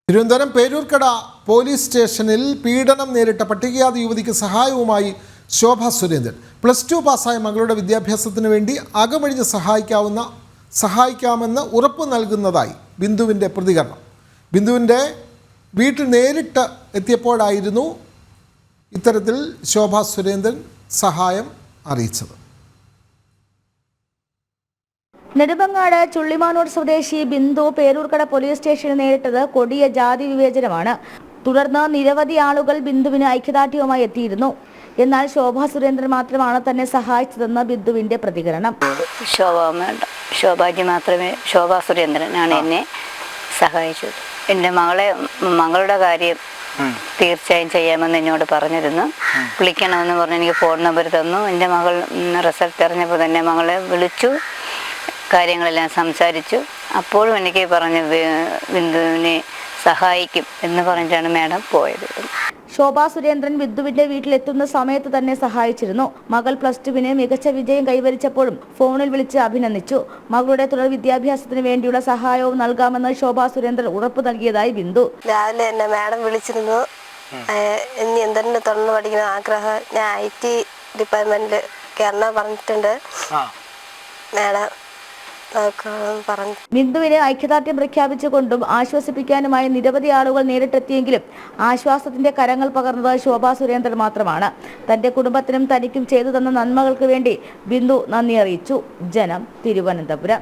Thiruvananthapuram Peroorkada police സ്റ്റേഷനിൽ പീഡനം നേരിട്ട പട്ടികജാതി യുവതിക്ക് സഹായവുമായി ശോഭ സുരേന്ദ്രൻ. +2 പാസ്സായ മകളുടെ വിദ്യാഭ്യാസത്തിന് വേണ്ടി അകമഴിഞ്ഞ് സഹായിക്കാമെന്ന് ഉറപ്പ് നൽകുന്നതായി ബിന്ദുവിൻ്റെ പ്രതികരണം. ബിന്ദുവിൻ്റെ വീട്ടിൽ നേരിട്ട് എത്തിയപ്പോഴായിരുന്നു ഇത്തരത്തിൽ ശോഭ സുരേന്ദ്രൻ സഹായം അറിയിച്ചത്. നെടുമങ്ങാട് ചുള്ളിമാനൂർ സ്വദേശി ബിന്ദു പേരൂർക്കട പോലീസ് സ്റ്റേഷനിൽ നേരിട്ടത് കൊടിയ ജാതി വിവേചനമാണ്. തുടർന്ന് നിരവധി ആളുകൾ ബിന്ദുവിന് ഐക്യദാർഢ്യവുമായി എത്തിയിരുന്നു. എന്നാൽ ശോഭ സുരേന്ദ്രൻ മാത്രമാണ് തന്നെ സഹായിച്ചതെന്ന് ബിന്ദുവിന്റെ പ്രതികരണം. ശോഭാജി മാത്രമേ, ശോഭ സുരേന്ദ്രനാണ് എന്നെ സഹായിച്ചത്. എൻ്റെ മകളുടെ കാര്യം തീർച്ചയായും ചെയ്യാമെന്ന് എന്നോട് പറഞ്ഞിരുന്നു. വിളിക്കണമെന്ന് പറഞ്ഞ് എനിക്ക് ഫോൺ നമ്പർ തന്നു. എൻ്റെ മകൾ റിസൾട്ട് അറിഞ്ഞപ്പോൾ തന്നെ മകളെ വിളിച്ചു, കാര്യങ്ങളെല്ലാം സംസാരിച്ചു. അപ്പോഴും എനിക്ക് പറഞ്ഞു ബിന്ദുവിനെ സഹായിക്കും എന്ന് പറഞ്ഞിട്ടാണ് മാഡം പോയത്. ശോഭ സുരേന്ദ്രൻ ബിന്ദുവിന്റെ വീട്ടിലെത്തുന്ന സമയത്ത് തന്നെ സഹായിച്ചിരുന്നു. മകൾ +2 മികച്ച വിജയം കൈവരിച്ചപ്പോഴും ഫോണിൽ വിളിച്ച് അഭിനന്ദിച്ചു. മകളുടെ തുടർ വിദ്യാഭ്യാസത്തിന് വേണ്ടിയുള്ള സഹായവും നൽകാമെന്ന് ശോഭ സുരേന്ദ്രൻ ഉറപ്പ് നൽകിയതായി ബിന്ദു. രാവിലെ എന്നെ മാഡം വിളിച്ചിരുന്നു. ഇനി എന്തെങ്കിലും തുടർന്ന് പഠിക്കുന്ന ആഗ്രഹം, ഞാൻ IT ഡിപ്പാർട്ട്മെന്റിൽ കയറണം പറഞ്ഞിട്ടുണ്ട് മാഡം. ബിന്ദുവിന് ഐക്യദാർഢ്യം പ്രഖ്യാപിച്ചുകൊണ്ടും ആശ്വസിപ്പിക്കാനുമായി നിരവധി ആളുകൾ നേരിട്ടെത്തിയെങ്കിലും ആശ്വാസത്തിന്റെ കരങ്ങൾ പകർന്നത് ശോഭ സുരേന്ദ്രൻ മാത്രമാണ്. തന്റെ കുടുംബത്തിനും തനിക്കും ചെയ്തു തന്ന നന്മകൾക്ക് വേണ്ടി ബിന്ദു നന്ദി അറിയിച്ചു. ജനം, തിരുവനന്തപുരം.